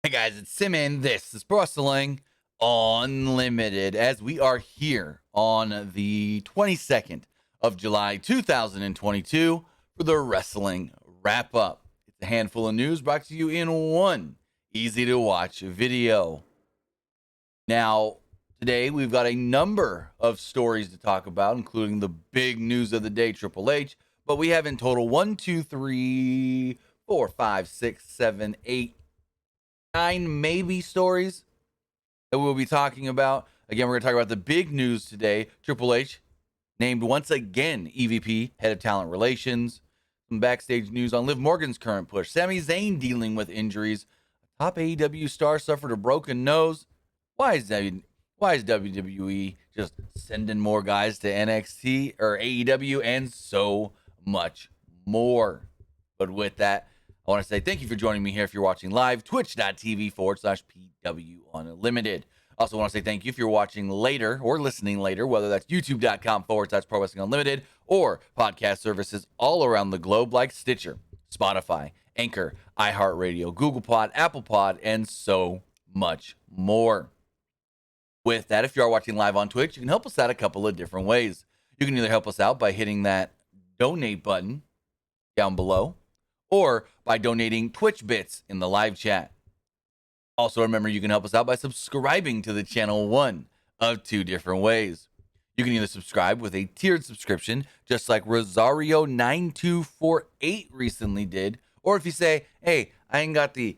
Hey guys, it's Simon. This is Wrestling Unlimited as we are here on the 22nd of July 2022 for the Wrestling Wrap-Up. It's a handful of news brought to you in one easy to watch video. Now, today we've got a number of stories to talk about, including the big news of the day, Triple H, but we have in total 1, 2, 3, 4, 5, 6, 7, 8, 9 maybe stories that we'll be talking about. Again, we're going to talk about the big news today. Triple H named once again EVP, Head of Talent Relations. Some backstage news on Liv Morgan's current push. Sami Zayn dealing with injuries. A top AEW star suffered a broken nose. Why is WWE just sending more guys to NXT or AEW and so much more? But with that, I want to say thank you for joining me here if you're watching live, twitch.tv/PW Unlimited. Also want to say thank you if you're watching later or listening later, whether that's youtube.com/Pro Wrestling Unlimited or podcast services all around the globe like Stitcher, Spotify, Anchor, iHeartRadio, Google Pod, Apple Pod, and so much more. With that, if you are watching live on Twitch, you can help us out a couple of different ways. You can either help us out by hitting that donate button down below, or by donating Twitch bits in the live chat. Also, remember, you can help us out by subscribing to the channel one of two different ways. You can either subscribe with a tiered subscription, just like Rosario9248 recently did, or if you say, hey, I ain't got the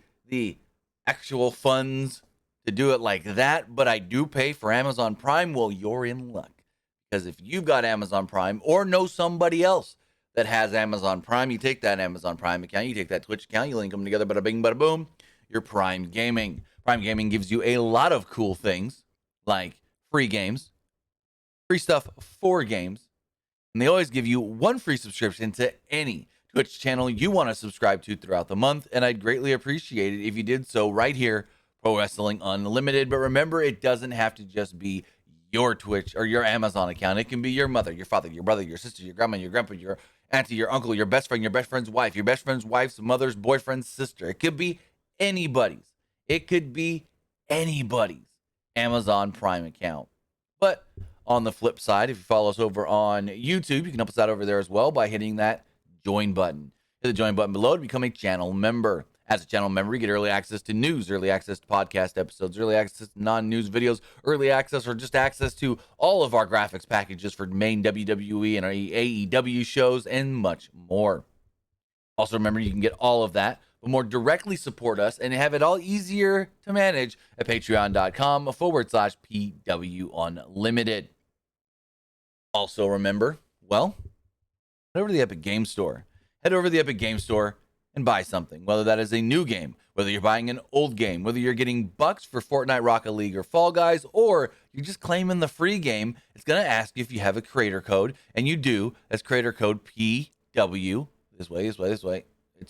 actual funds to do it like that, but I do pay for Amazon Prime, well, you're in luck. Because if you've got Amazon Prime or know somebody else that has Amazon Prime, you take that Amazon Prime account, you take that Twitch account, you link them together, bada bing, bada boom, you're Prime Gaming. Prime Gaming gives you a lot of cool things, like free games, free stuff for games, and they always give you one free subscription to any Twitch channel you want to subscribe to throughout the month, and I'd greatly appreciate it if you did so right here, Pro Wrestling Unlimited. But remember, it doesn't have to just be your Twitch or your Amazon account. It can be your mother, your father, your brother, your sister, your grandma, your grandpa, your auntie, your uncle, your best friend's wife, your best friend's wife's mother's boyfriend's sister. It could be anybody's. It could be anybody's Amazon Prime account. But on the flip side, if you follow us over on YouTube, you can help us out over there as well by hitting that join button. Hit the join button below to become a channel member. As a channel member, you get early access to news, early access to podcast episodes, early access to non-news videos, early access or just access to all of our graphics packages for main WWE and our AEW shows, and much more. Also, remember, you can get all of that, but more directly support us and have it all easier to manage at patreon.com/PW Unlimited. Also, remember, well, head over to the Epic Game Store. Head over to the Epic Game Store and buy something, whether that is a new game, whether you're buying an old game, whether you're getting bucks for Fortnite, Rocket League, or Fall Guys, or you're just claiming the free game. It's going to ask you if you have a creator code, and you do. That's creator code PW. This way. It's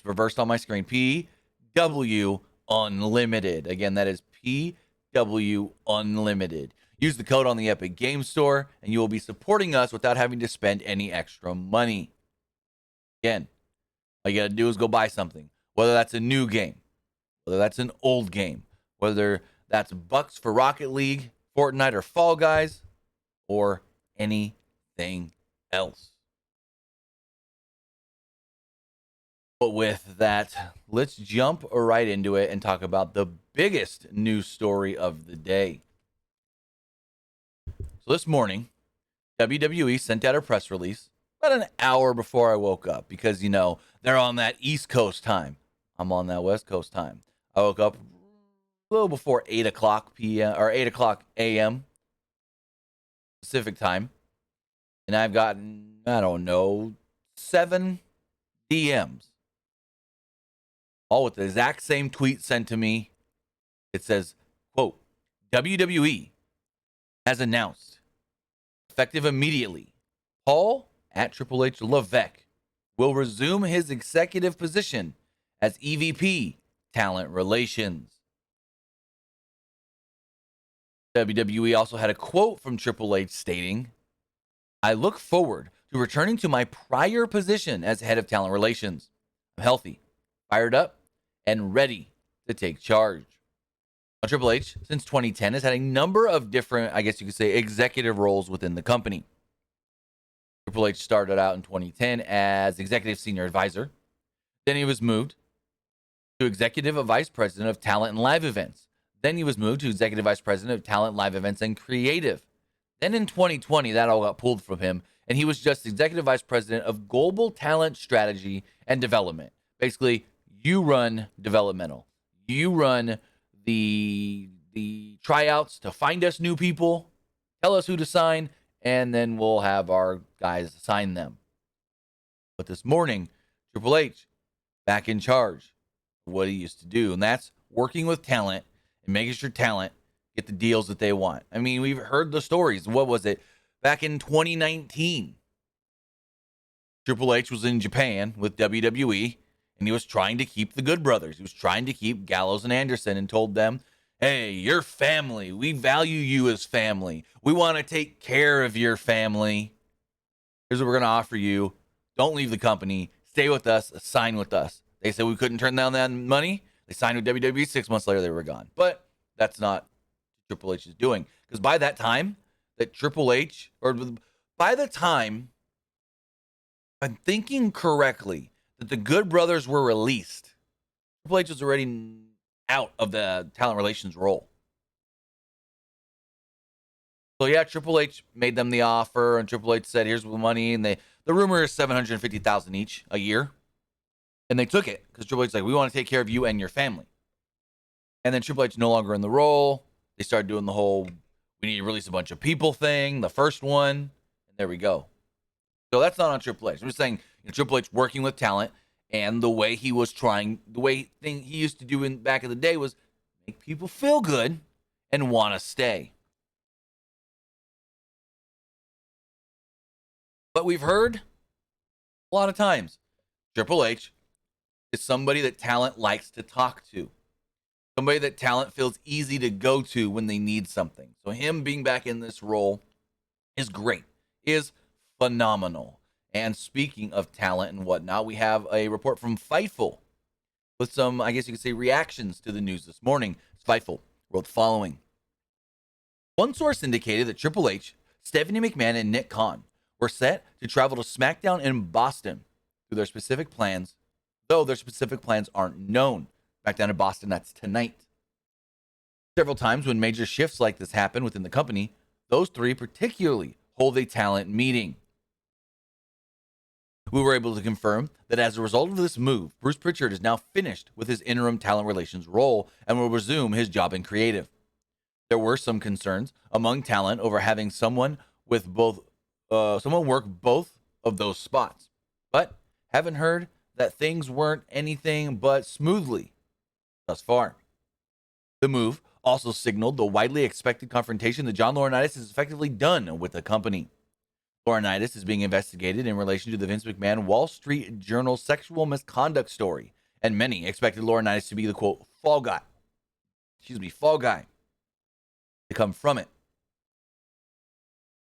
reversed on my screen. PW Unlimited. Again, that is PW Unlimited. Use the code on the Epic Game Store, and you will be supporting us without having to spend any extra money. Again, all you got to do is go buy something, whether that's a new game, whether that's an old game, whether that's bucks for Rocket League, Fortnite, or Fall Guys, or anything else. But with that, let's jump right into it and talk about the biggest news story of the day. So this morning, WWE sent out a press release about an hour before I woke up because, you know, they're on that East Coast time. I'm on that West Coast time. I woke up a little before 8 o'clock p.m. or 8 o'clock a.m. Pacific time. And I've gotten, 7 DMs. All with the exact same tweet sent to me. It says, quote, WWE has announced, effective immediately, Paul at Triple H Levesque will resume his executive position as EVP Talent Relations. WWE also had a quote from Triple H stating, I look forward to returning to my prior position as head of talent relations. I'm healthy, fired up, and ready to take charge. Triple H, since 2010, has had a number of different, I guess you could say, executive roles within the company. Triple H started out in 2010 as executive senior advisor. Then he was moved to executive vice president of talent and live events. Then he was moved to executive vice president of talent, live events, and creative. Then in 2020, that all got pulled from him, and he was just executive vice president of global talent strategy and development. Basically, you run developmental. You run the tryouts to find us new people, tell us who to sign, and then we'll have our guys sign them. But this morning, Triple H back in charge of what he used to do, and that's working with talent and making sure talent get the deals that they want. I mean, we've heard the stories. What was it? Back in 2019, Triple H was in Japan with WWE, and he was trying to keep the Good Brothers. He was trying to keep Gallows and Anderson and told them, hey, you're family. We value you as family. We want to take care of your family. Here's what we're going to offer you. Don't leave the company. Stay with us. Sign with us. They said we couldn't turn down that money. They signed with WWE. 6 months later, they were gone. But that's not what Triple H is doing. Because by that time, that Triple H, or by the time, if I'm thinking correctly, that the Good Brothers were released, Triple H was already out of the talent relations role. So yeah, Triple H made them the offer, and Triple H said, "Here's the money." And the rumor is $750,000 each a year, and they took it because Triple H's like, "We want to take care of you and your family." And then Triple H no longer in the role. They started doing the whole "we need to release a bunch of people" thing, the first one, and there we go. So that's not on Triple H. I'm just saying, Triple H working with talent, and the way he was trying, the way thing he used to do in back in the day was make people feel good and want to stay. But we've heard a lot of times, Triple H is somebody that talent likes to talk to. Somebody that talent feels easy to go to when they need something. So him being back in this role is great, is phenomenal. And speaking of talent and whatnot, we have a report from Fightful with some, I guess you could say, reactions to the news this morning. Fightful wrote the following. One source indicated that Triple H, Stephanie McMahon, and Nick Khan were set to travel to SmackDown in Boston through their specific plans, though their specific plans aren't known. SmackDown in Boston, that's tonight. Several times when major shifts like this happen within the company, those three particularly hold a talent meeting. We were able to confirm that as a result of this move, Bruce Pritchard is now finished with his interim talent relations role and will resume his job in creative. There were some concerns among talent over having someone with someone work both of those spots, but haven't heard that things weren't anything but smoothly thus far. The move also signaled the widely expected confrontation that John Laurinaitis is effectively done with the company. Laurinaitis is being investigated in relation to the Vince McMahon Wall Street Journal sexual misconduct story, and many expected Laurinaitis to be the quote fall guy to come from it.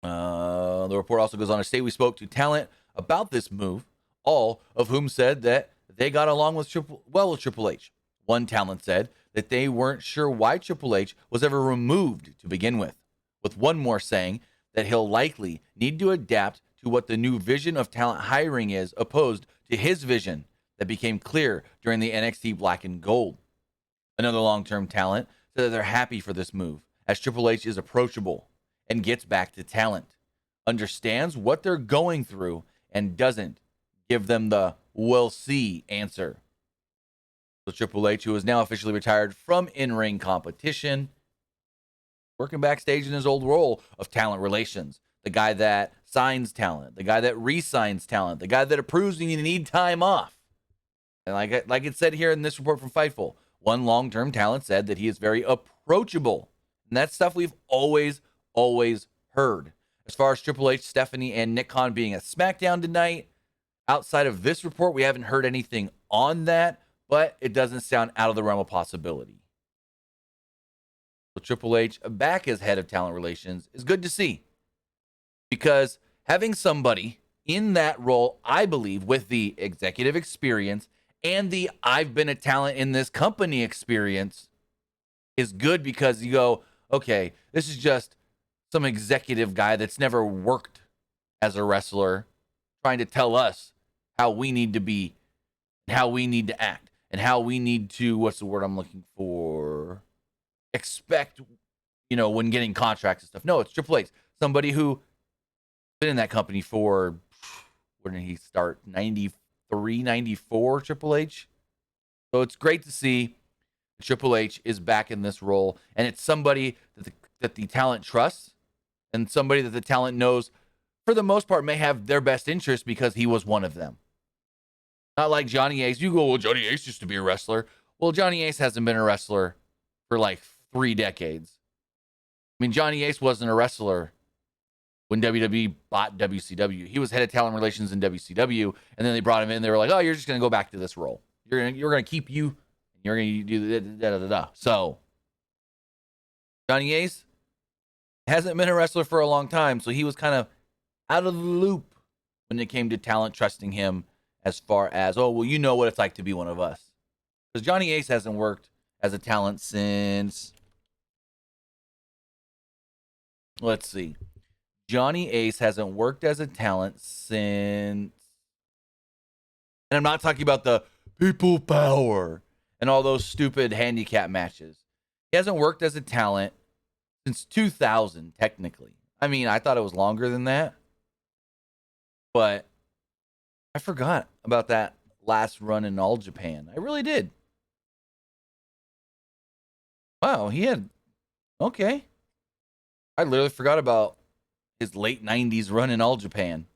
The report also goes on to say we spoke to talent about this move, all of whom said that they got along with Triple H. One talent said that they weren't sure why Triple H was ever removed to begin with one more saying that he'll likely need to adapt to what the new vision of talent hiring is, opposed to his vision that became clear during the NXT Black and Gold. Another long-term talent said that they're happy for this move, as Triple H is approachable and gets back to talent, understands what they're going through, and doesn't give them the "we'll see" answer. So Triple H, who is now officially retired from in-ring competition, working backstage in his old role of talent relations, the guy that signs talent, the guy that re-signs talent, the guy that approves when you need time off. And like it said here in this report from Fightful, one long-term talent said that he is very approachable. And that's stuff we've always heard. As far as Triple H, Stephanie, and Nick Khan being at SmackDown tonight, outside of this report, we haven't heard anything on that, but it doesn't sound out of the realm of possibility. So Triple H back as head of talent relations is good to see, because having somebody in that role, I believe, with the executive experience and the I've been a talent in this company experience is good because you go, okay, this is just some executive guy that's never worked as a wrestler trying to tell us how we need to be, how we need to act, and how we need to, what's the word I'm looking for? Expect, when getting contracts and stuff. No, it's Triple H, somebody who been in that company for, when did he start? 93, 94, Triple H. So it's great to see Triple H is back in this role, and it's somebody that the talent trusts and somebody that the talent knows, for the most part, may have their best interest because he was one of them. Not like Johnny Ace. You go, well, Johnny Ace used to be a wrestler. Well, Johnny Ace hasn't been a wrestler for like 3 decades. I mean, Johnny Ace wasn't a wrestler when WWE bought WCW. He was head of talent relations in WCW, and then they brought him in. They were like, "Oh, you're just going to go back to this role. You're going to keep you. You're going to do da. So, Johnny Ace hasn't been a wrestler for a long time, so he was kind of out of the loop when it came to talent trusting him as far as, oh, well, you know what it's like to be one of us. Because Johnny Ace hasn't worked as a talent since, let's see. Johnny Ace hasn't worked as a talent since, and I'm not talking about the people power and all those stupid handicap matches. He hasn't worked as a talent since 2000, technically. I mean, I thought it was longer than that, but I forgot about that last run in All Japan. I really did. Wow, okay. I literally forgot about his late 90s run in All Japan.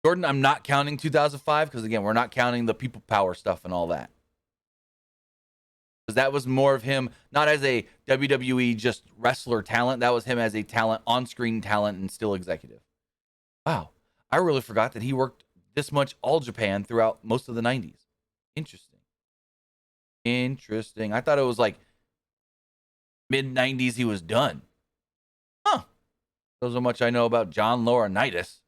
Jordan, I'm not counting 2005 because, again, we're not counting the people power stuff and all that. Because that was more of him, not as a WWE just wrestler talent. That was him as a talent, on-screen talent, and still executive. Wow. I really forgot that he worked this much All Japan throughout most of the 90s. Interesting. I thought it was like mid-90s he was done. Huh. Shows how much I know about John Laurinaitis.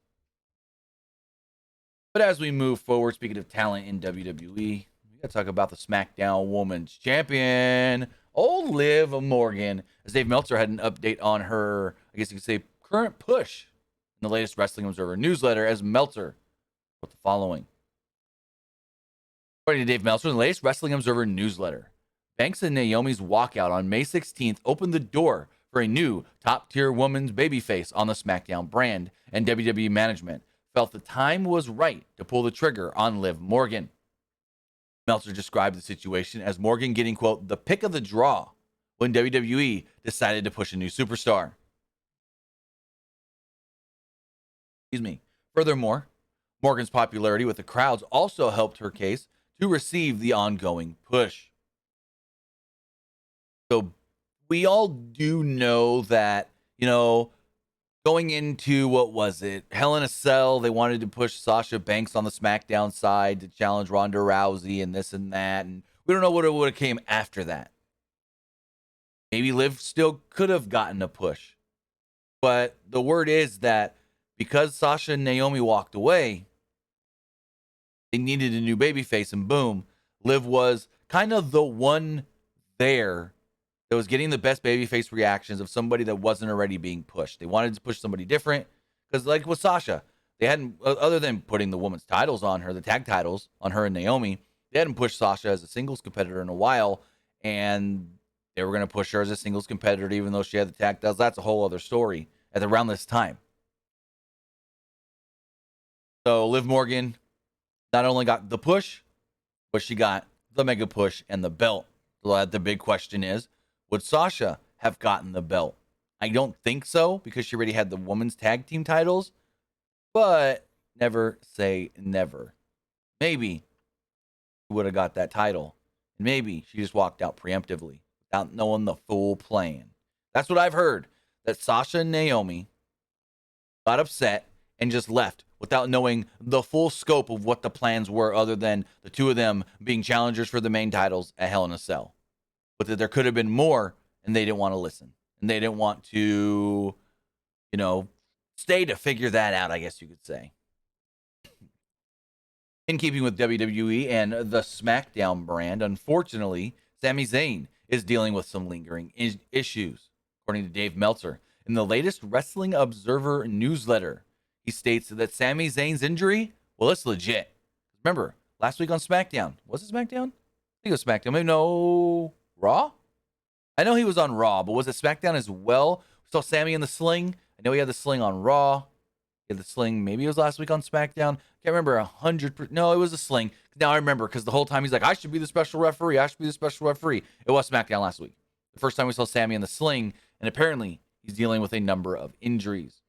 But as we move forward, speaking of talent in WWE, we got to talk about the SmackDown Women's Champion, old Liv Morgan, as Dave Meltzer had an update on her, I guess you could say, current push in the latest Wrestling Observer newsletter, as Meltzer wrote the following. According to Dave Meltzer, in the latest Wrestling Observer newsletter, Banks and Naomi's walkout on May 16th opened the door for a new top-tier woman's babyface on the SmackDown brand, and WWE management felt the time was right to pull the trigger on Liv Morgan. Meltzer described the situation as Morgan getting, quote, the pick of the draw when WWE decided to push a new superstar. Excuse me. Furthermore, Morgan's popularity with the crowds also helped her case to receive the ongoing push. So we all do know that, going into, what was it, Hell in a Cell, they wanted to push Sasha Banks on the SmackDown side to challenge Ronda Rousey and this and that, and we don't know what it would have came after that. Maybe Liv still could have gotten a push, but the word is that because Sasha and Naomi walked away, they needed a new babyface, and boom, Liv was kind of the one there that was getting the best babyface reactions of somebody that wasn't already being pushed. They wanted to push somebody different because, like with Sasha, they hadn't, other than putting the women's titles on her, the tag titles on her and Naomi, they hadn't pushed Sasha as a singles competitor in a while, and they were going to push her as a singles competitor even though she had the tag titles. That's a whole other story at around this time. So Liv Morgan not only got the push, but she got the mega push and the belt. So the big question is, would Sasha have gotten the belt? I don't think so because she already had the women's tag team titles, but never say never. Maybe she would have got that title. And maybe she just walked out preemptively without knowing the full plan. That's what I've heard, that Sasha and Naomi got upset and just left without knowing the full scope of what the plans were, other than the two of them being challengers for the main titles at Hell in a Cell. But that there could have been more, and they didn't want to listen. And they didn't want to, stay to figure that out, I guess you could say. In keeping with WWE and the SmackDown brand, unfortunately, Sami Zayn is dealing with some lingering issues, according to Dave Meltzer. In the latest Wrestling Observer newsletter, he states that Sami Zayn's injury, well, it's legit. Remember, last week on SmackDown, was it SmackDown? I think it was SmackDown. Maybe no, Raw? I know he was on Raw, but was it SmackDown as well? We saw Sami in the sling. I know he had the sling on Raw. He had the sling. Maybe it was last week on SmackDown. Can't remember 100%. No, it was a sling. Now I remember because the whole time he's like, I should be the special referee. I should be the special referee. It was SmackDown last week. The first time we saw Sami in the sling, and apparently he's dealing with a number of injuries.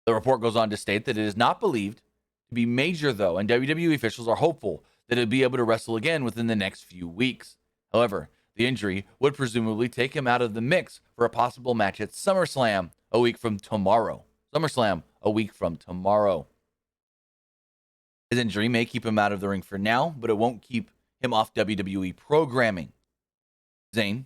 The report goes on to state that it is not believed to be major, though, and WWE officials are hopeful that he'll be able to wrestle again within the next few weeks. However, the injury would presumably take him out of the mix for a possible match at SummerSlam a week from tomorrow. SummerSlam a week from tomorrow. His injury may keep him out of the ring for now, but it won't keep him off WWE programming. Zayn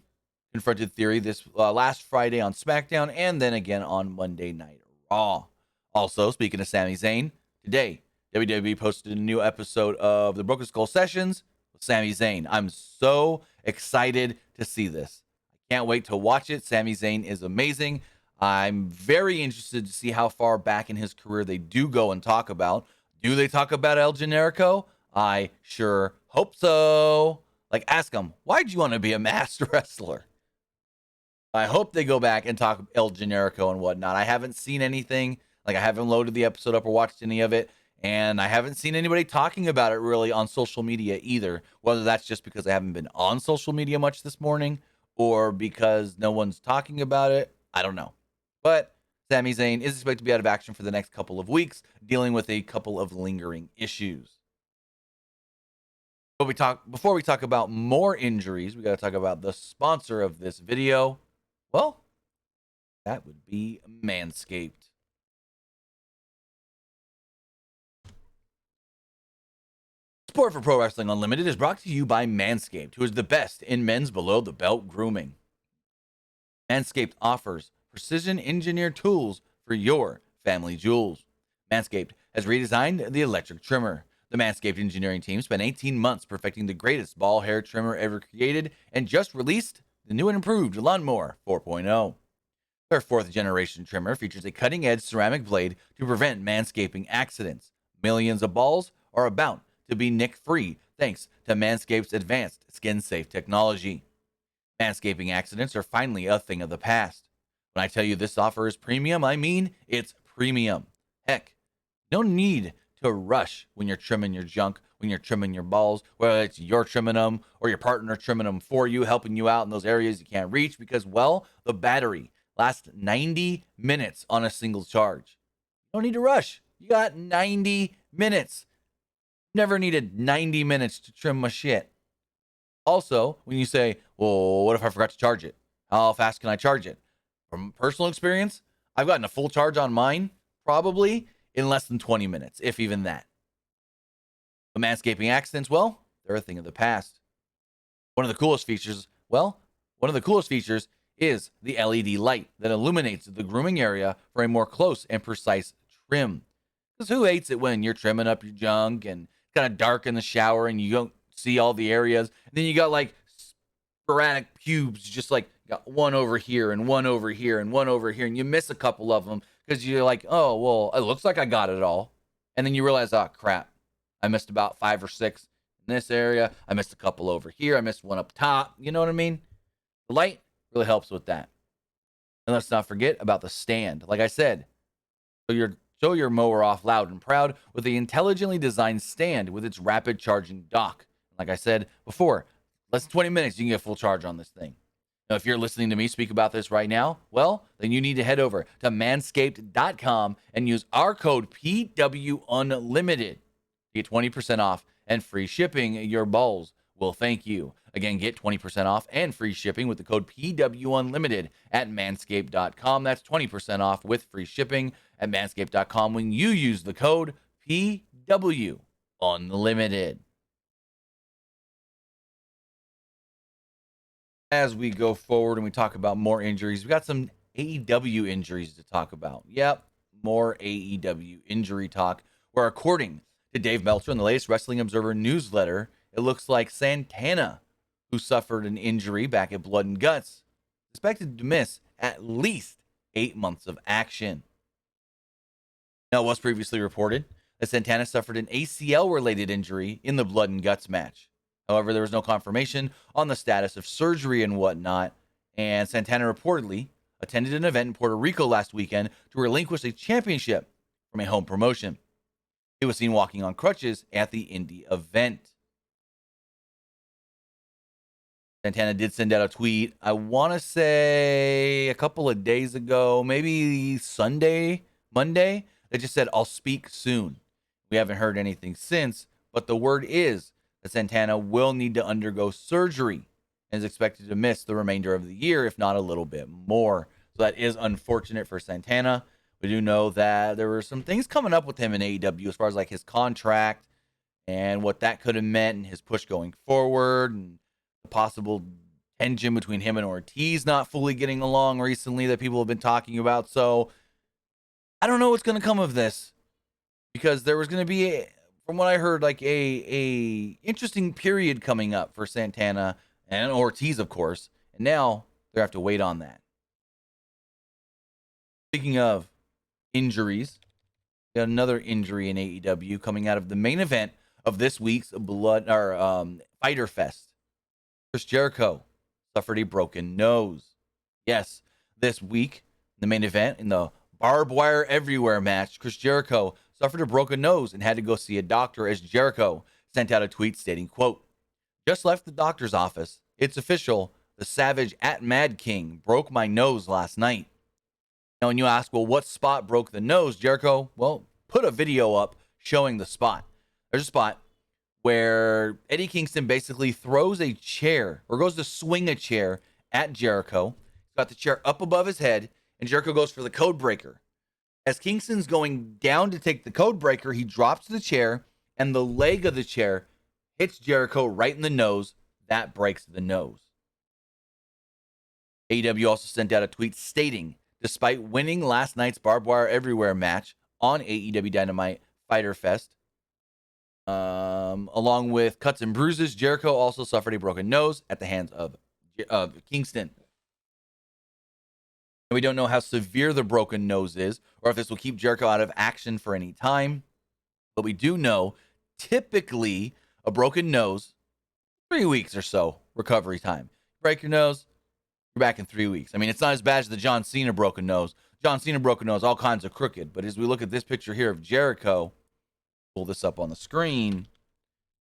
confronted Theory this last Friday on SmackDown and then again on Monday Night Raw. Also, speaking of Sami Zayn, today WWE posted a new episode of the Broken Skull Sessions with Sami Zayn. I'm so excited to see this. I can't wait to watch it. Sami Zayn is amazing. I'm very interested to see how far back in his career they do go and talk about. Do they talk about El Generico? I sure hope so. Like, ask him, why'd you want to be a masked wrestler? I hope they go back and talk El Generico and whatnot. I haven't seen anything. Like, I haven't loaded the episode up or watched any of it. And I haven't seen anybody talking about it really on social media either. Whether that's just because I haven't been on social media much this morning or because no one's talking about it. I don't know. But Sami Zayn is expected to be out of action for the next couple of weeks, dealing with a couple of lingering issues. But before we talk about more injuries, we got to talk about the sponsor of this video. Well, that would be Manscaped. Support for Pro Wrestling Unlimited is brought to you by Manscaped, who is the best in men's below-the-belt grooming. Manscaped offers precision-engineered tools for your family jewels. Manscaped has redesigned the electric trimmer. The Manscaped engineering team spent 18 months perfecting the greatest ball hair trimmer ever created and just released the new and improved Lawnmower 4.0. Their fourth-generation trimmer features a cutting-edge ceramic blade to prevent manscaping accidents. Millions of balls are about to be nick-free thanks to Manscaped's advanced skin-safe technology. Manscaping accidents are finally a thing of the past. When I tell you this offer is premium, I mean it's premium. Heck, no need to rush when you're trimming your junk, when you're trimming your balls, whether it's you're trimming them or your partner trimming them for you, helping you out in those areas you can't reach because, well, the battery lasts 90 minutes on a single charge. You don't need to rush. You got 90 minutes. Never needed 90 minutes to trim my shit. Also, when you say, well, what if I forgot to charge it? How fast can I charge it? From personal experience, I've gotten a full charge on mine probably in less than 20 minutes, if even that. The manscaping accidents, well, they're a thing of the past. One of the coolest features is the LED light that illuminates the grooming area for a more close and precise trim. Because who hates it when you're trimming up your junk and it's kind of dark in the shower and you don't see all the areas? And then you got like sporadic pubes, just like got one over here and one over here and one over here, and you miss a couple of them because you're like, oh, well, it looks like I got it all. And then you realize, oh, crap, I missed about 5 or 6 in this area. I missed a couple over here. I missed one up top. You know what I mean? The light really helps with that. And let's not forget about the stand. Like I said, show your mower off loud and proud with the intelligently designed stand with its rapid charging dock. Like I said before, less than 20 minutes, you can get full charge on this thing. Now, if you're listening to me speak about this right now, well, then you need to head over to manscaped.com and use our code PWUnlimited to get 20% off and free shipping. Your balls will thank you. Again, get 20% off and free shipping with the code PWUnlimited at manscaped.com. That's 20% off with free shipping at manscaped.com when you use the code PWUnlimited. As we go forward and we talk about more injuries, we got some AEW injuries to talk about. Yep, more AEW injury talk, where according to Dave Meltzer in the latest Wrestling Observer newsletter, it looks like Santana, who suffered an injury back at Blood and Guts, is expected to miss at least 8 months of action. Now, it was previously reported that Santana suffered an ACL-related injury in the Blood and Guts match. However, there was no confirmation on the status of surgery and whatnot, and Santana reportedly attended an event in Puerto Rico last weekend to relinquish a championship from a home promotion. He was seen walking on crutches at the indie event. Santana did send out a tweet, I want to say a couple of days ago, maybe Monday, that just said, I'll speak soon. We haven't heard anything since, but the word is that Santana will need to undergo surgery and is expected to miss the remainder of the year, if not a little bit more. So that is unfortunate for Santana. We do know that there were some things coming up with him in AEW as far as like his contract and what that could have meant and his push going forward and the possible tension between him and Ortiz not fully getting along recently that people have been talking about. So I don't know what's going to come of this, because there was going to be, from what I heard, like a interesting period coming up for Santana and Ortiz, of course. And now they have to wait on that. Speaking of injuries, we got another injury in AEW coming out of the main event of this week's Fighter Fest. Chris Jericho suffered a broken nose. Yes, this week, the main event in the Barbed Wire Everywhere match, Chris Jericho suffered a broken nose and had to go see a doctor, as Jericho sent out a tweet stating, quote, just left the doctor's office. It's official. The Savage at Mad King broke my nose last night. Now, when you ask, well, what spot broke the nose, Jericho, well, put a video up showing the spot. There's a spot where Eddie Kingston basically throws a chair or goes to swing a chair at Jericho. He's got the chair up above his head, and Jericho goes for the code breaker. As Kingston's going down to take the code breaker, he drops the chair, and the leg of the chair hits Jericho right in the nose. That breaks the nose. AEW also sent out a tweet stating, despite winning last night's Barbed Wire Everywhere match on AEW Dynamite Fighter Fest, along with cuts and bruises, Jericho also suffered a broken nose at the hands of Kingston. And we don't know how severe the broken nose is, or if this will keep Jericho out of action for any time. But we do know, typically, a broken nose, 3 weeks or so recovery time. Break your nose, you're back in 3 weeks. I mean, it's not as bad as the John Cena broken nose. John Cena broken nose, all kinds of crooked. But as we look at this picture here of Jericho, pull this up on the screen,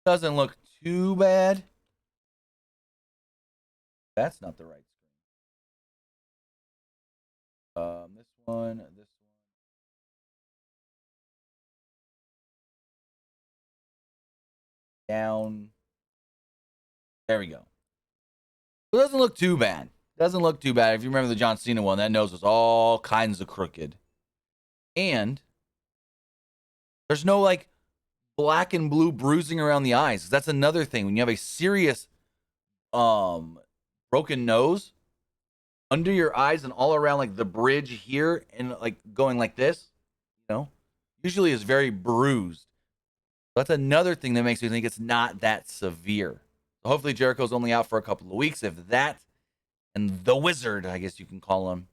doesn't look too bad. That's not the right screen. This one. Down. There we go. It doesn't look too bad. Doesn't look too bad. If you remember the John Cena one, that nose was all kinds of crooked. And there's no like black and blue bruising around the eyes. That's another thing. When you have a serious broken nose, under your eyes and all around like the bridge here and like going like this, usually is very bruised. That's another thing that makes me think it's not that severe. So hopefully Jericho's only out for a couple of weeks, if that, and the Wizard, I guess you can call him,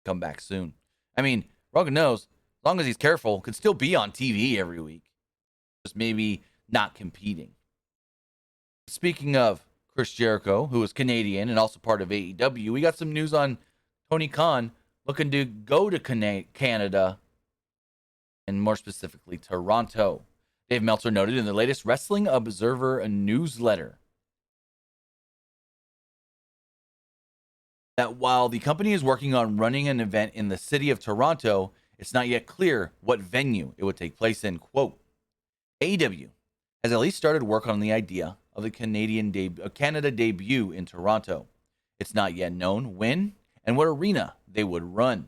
come back soon. I mean, broken nose, as long as he's careful, could still be on TV every week. Just maybe not competing. Speaking of Chris Jericho, who is Canadian and also part of AEW, we got some news on Tony Khan looking to go to Canada, and more specifically, Toronto. Dave Meltzer noted in the latest Wrestling Observer newsletter that while the company is working on running an event in the city of Toronto, it's not yet clear what venue it would take place in. Quote, AEW has at least started work on the idea of the Canada debut in Toronto. It's not yet known when and what arena they would run.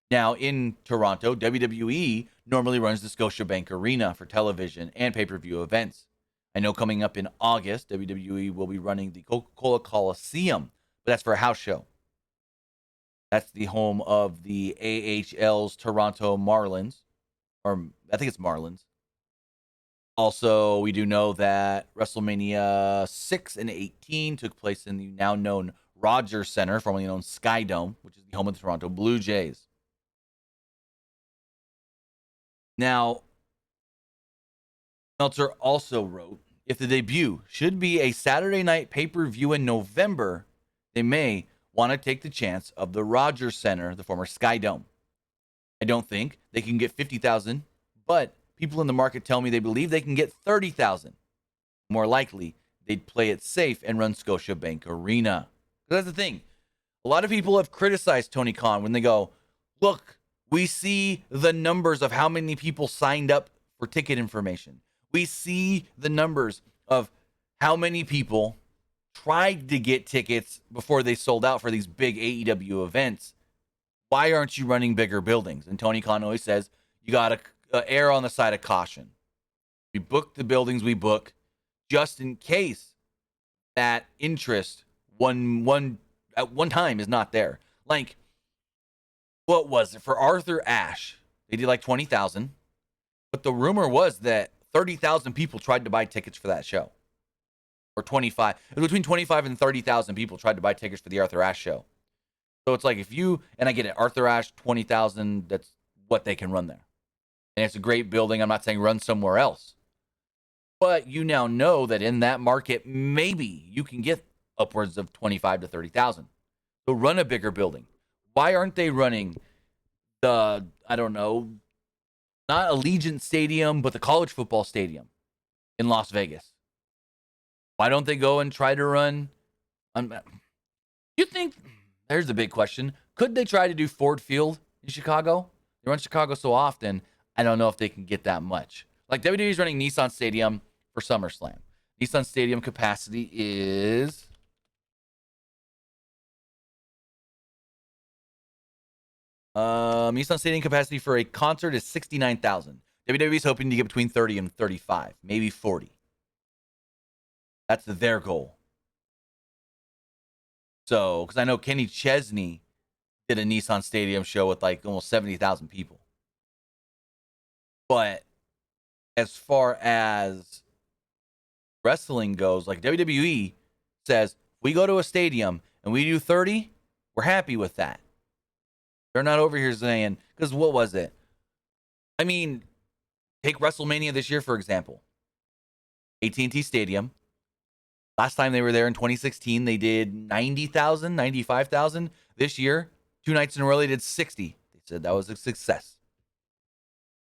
Now, in Toronto, WWE normally runs the Scotiabank Arena for television and pay-per-view events. I know coming up in August, WWE will be running the Coca-Cola Coliseum, but that's for a house show. That's the home of the AHL's Toronto Marlins, or I think it's Marlins. Also, we do know that WrestleMania 6 and 18 took place in the now known Rogers Center, formerly known Skydome, which is the home of the Toronto Blue Jays. Now, Meltzer also wrote, if the debut should be a Saturday night pay-per-view in November, they may want to take the chance of the Rogers Center, the former Skydome. I don't think they can get 50,000, but people in the market tell me they believe they can get 30,000. More likely, they'd play it safe and run Scotiabank Arena. That's the thing. A lot of people have criticized Tony Khan when they go, look, we see the numbers of how many people signed up for ticket information. We see the numbers of how many people tried to get tickets before they sold out for these big AEW events. Why aren't you running bigger buildings? And Tony Khan always says, you got to err on the side of caution. We book the buildings we book just in case that interest at one time is not there. Like, what was it? For Arthur Ashe, they did like 20,000. But the rumor was that 30,000 people tried to buy tickets for that show. Or 25. It was between 25 and 30,000 people tried to buy tickets for the Arthur Ashe show. So it's like if you, and I get it, Arthur Ashe, 20,000, that's what they can run there. And it's a great building. I'm not saying run somewhere else. But you now know that in that market, maybe you can get upwards of 25 to 30,000. So run a bigger building. Why aren't they running the, I don't know, not Allegiant Stadium, but the college football stadium in Las Vegas? Why don't they go and try to run? You think, there's the big question. Could they try to do Ford Field in Chicago? They run Chicago so often, I don't know if they can get that much. Like WWE is running Nissan Stadium for SummerSlam. Nissan Stadium capacity is Nissan Stadium capacity for a concert is 69,000. WWE is hoping to get between 30 and 35, maybe 40. That's their goal. So, because I know Kenny Chesney did a Nissan Stadium show with like almost 70,000 people. But as far as wrestling goes, like WWE says, we go to a stadium and we do 30, we're happy with that. They're not over here saying, because what was it? I mean, take WrestleMania this year, for example. AT&T Stadium. Last time they were there in 2016, they did 90,000, 95,000. This year, 2 nights in a row, they did 60. They said that was a success.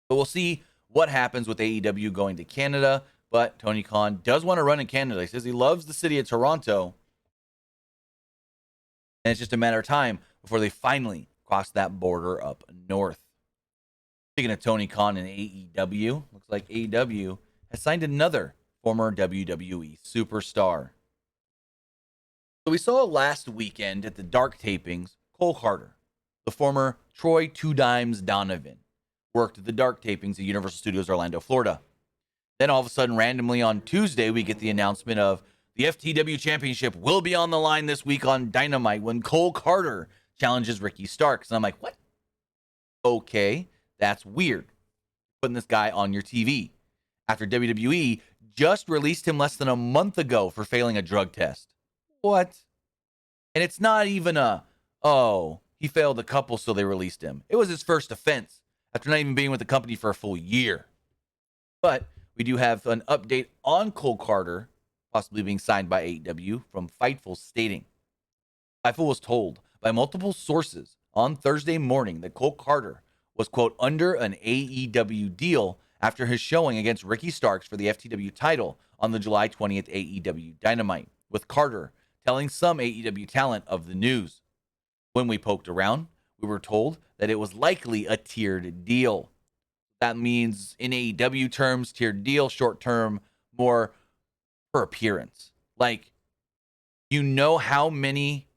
But we'll see what happens with AEW going to Canada. But Tony Khan does want to run in Canada. He says he loves the city of Toronto. And it's just a matter of time before they finally cross that border up north. Speaking of Tony Khan and AEW, looks like AEW has signed another former WWE superstar. So we saw last weekend at the Dark tapings, Cole Carter, the former Troy Two Dimes Donovan, worked at the Dark tapings at Universal Studios Orlando, Florida. Then all of a sudden, randomly on Tuesday, we get the announcement of the FTW Championship will be on the line this week on Dynamite when Cole Carter challenges Ricky Starks. And I'm like, what? Okay, that's weird. Putting this guy on your TV after WWE just released him less than a month ago for failing a drug test. What? And it's not even he failed a couple, so they released him. It was his first offense after not even being with the company for a full year. But we do have an update on Cole Carter possibly being signed by AEW from Fightful stating, Fightful was told by multiple sources on Thursday morning that Cole Carter was, quote, under an AEW deal after his showing against Ricky Starks for the FTW title on the July 20th AEW Dynamite, with Carter telling some AEW talent of the news. When we poked around, we were told that it was likely a tiered deal. That means in AEW terms, tiered deal, short term, more per appearance. Like, you know how many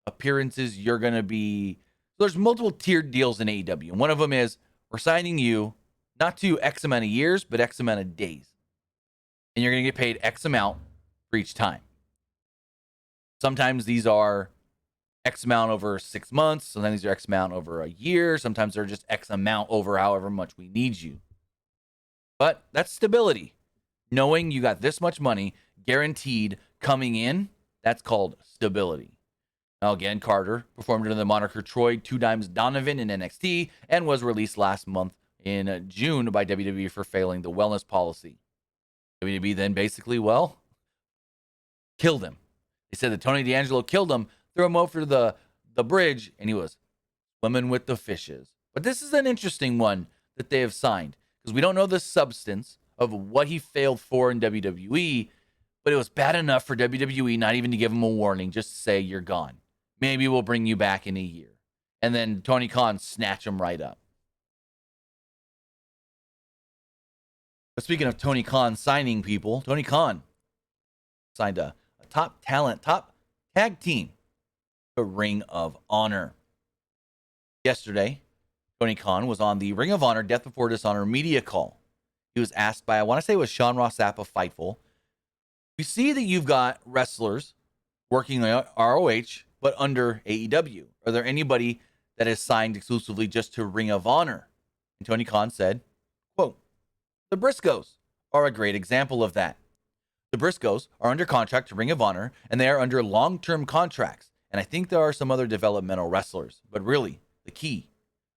appearances you're going to be. There's multiple tiered deals in AEW. And one of them is we're signing you not to X amount of years, but X amount of days. And you're going to get paid X amount for each time. Sometimes these are X amount over 6 months. Sometimes these are X amount over a year. Sometimes they're just X amount over however much we need you. But that's stability. Knowing you got this much money guaranteed coming in, that's called stability. Now, again, Carter performed under the moniker Troy 2 Dimes Donovan in NXT and was released last month in June by WWE for failing the wellness policy. WWE then basically, killed him. They said that Tony D'Angelo killed him, threw him over the bridge, and he was swimming with the fishes. But this is an interesting one that they have signed because we don't know the substance of what he failed for in WWE, but it was bad enough for WWE not even to give him a warning, just to say you're gone. Maybe we'll bring you back in a year. And then Tony Khan snatch him right up. But speaking of Tony Khan signing people, Tony Khan signed a top tag team, the Ring of Honor. Yesterday, Tony Khan was on the Ring of Honor Death Before Dishonor media call. He was asked by, I want to say it was Sean Ross Sapp of Fightful. We see that you've got wrestlers working on ROH, but under AEW. Are there anybody that is signed exclusively just to Ring of Honor? And Tony Khan said, quote, the Briscoes are a great example of that. The Briscoes are under contract to Ring of Honor, and they are under long-term contracts. And I think there are some other developmental wrestlers. But really, the key,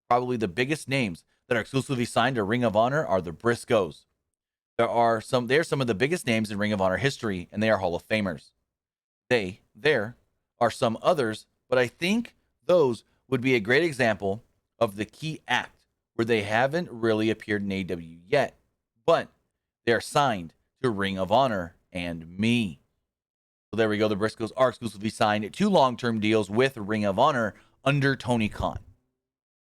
probably the biggest names that are exclusively signed to Ring of Honor are the Briscoes. They're some of the biggest names in Ring of Honor history, and they are Hall of Famers. There are some others, but I think those would be a great example of the key act where they haven't really appeared in AEW yet, but they're signed to Ring of Honor and me. So there we go. The Briscoes are exclusively signed to long-term deals with Ring of Honor under Tony Khan,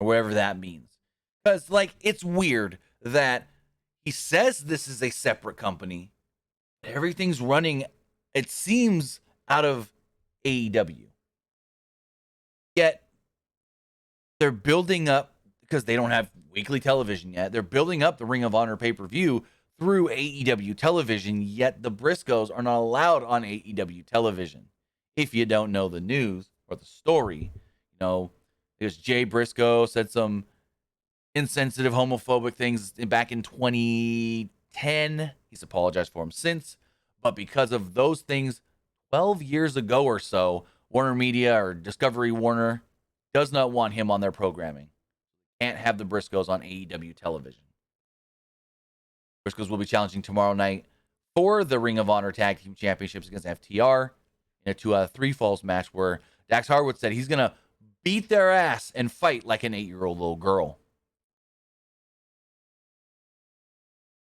or whatever that means. Because, it's weird that he says this is a separate company. Everything's running, it seems, out of AEW. Yet, they're building up, because they don't have weekly television yet, they're building up the Ring of Honor pay-per-view through AEW television, yet the Briscoes are not allowed on AEW television. If you don't know the news or the story, there's Jay Briscoe said some insensitive, homophobic things back in 2010. He's apologized for them since. But because of those things 12 years ago or so, Warner Media or Discovery Warner does not want him on their programming. Can't have the Briscoes on AEW television. Briscoes will be challenging tomorrow night for the Ring of Honor Tag Team Championships against FTR in a 2-out-of-3 falls match where Dax Harwood said he's going to beat their ass and fight like an 8-year-old little girl.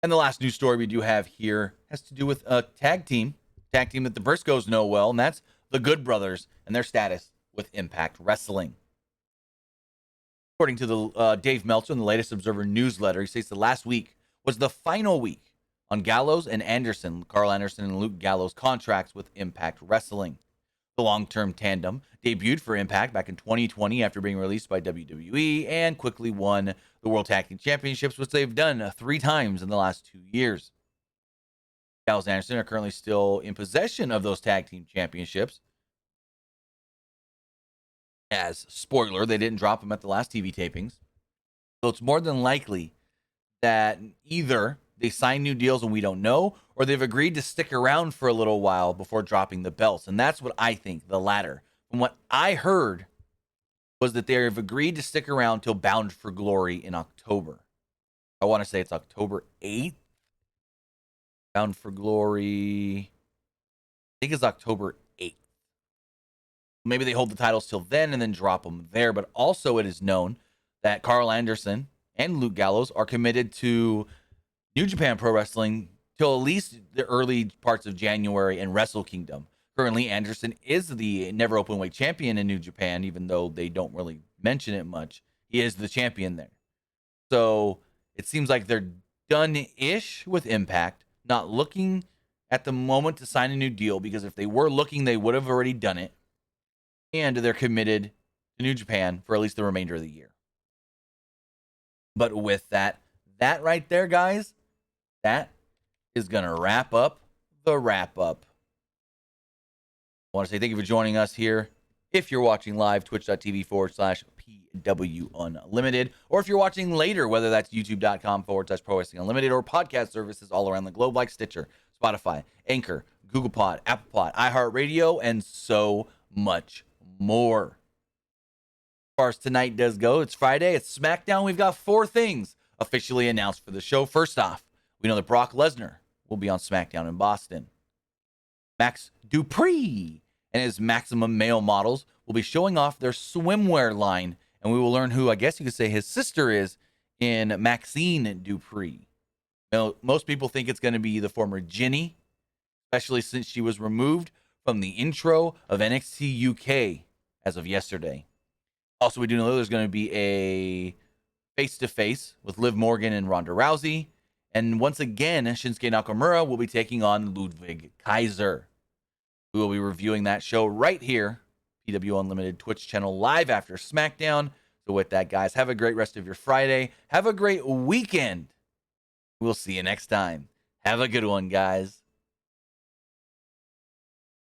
And the last news story we do have here has to do with a tag team that the Briscoes know well, and that's the Good Brothers and their status with Impact Wrestling. According to the Dave Meltzer in the latest Observer newsletter, he states that last week was the final week on Gallows and Anderson, Carl Anderson and Luke Gallows' contracts with Impact Wrestling. The long-term tandem debuted for Impact back in 2020 after being released by WWE and quickly won the World Tag Team Championships, which they've done 3 times in the last 2 years. Gallows and Anderson are currently still in possession of those Tag Team Championships. As spoiler, they didn't drop them at the last TV tapings. So it's more than likely that either they sign new deals and we don't know, or they've agreed to stick around for a little while before dropping the belts. And that's what I think, the latter. From what I heard was that they have agreed to stick around till Bound for Glory in October. I want to say it's October 8th. Bound for Glory, I think it's October 8th. Maybe they hold the titles till then and then drop them there. But also it is known that Carl Anderson and Luke Gallows are committed to New Japan Pro Wrestling till at least the early parts of January in Wrestle Kingdom. Currently, Anderson is the never openweight champion in New Japan, even though they don't really mention it much. He is the champion there. So it seems like they're done-ish with Impact, not looking at the moment to sign a new deal, because if they were looking, they would have already done it. And they're committed to New Japan for at least the remainder of the year. But with that right there, guys, that is going to wrap up the wrap-up. I want to say thank you for joining us here. If you're watching live, twitch.tv/PWU PW Unlimited. Or if you're watching later, whether that's youtube.com/Pro Wrestling Unlimited or podcast services all around the globe like Stitcher, Spotify, Anchor, Google Pod, Apple Pod, iHeartRadio, and so much more. As far as tonight does go, it's Friday, it's SmackDown. We've got 4 things officially announced for the show. First off, we know that Brock Lesnar will be on SmackDown in Boston. Max Dupree and his Maximum Male models will be showing off their swimwear line, and we will learn who, I guess you could say, his sister is in Maxine Dupree. Now, most people think it's going to be the former Ginny, especially since she was removed from the intro of NXT UK as of yesterday. Also, we do know there's going to be a face-to-face with Liv Morgan and Ronda Rousey. And once again, Shinsuke Nakamura will be taking on Ludwig Kaiser. We will be reviewing that show right here, PW Unlimited Twitch channel, live after SmackDown. So with that, guys, have a great rest of your Friday. Have a great weekend. We'll see you next time. Have a good one, guys.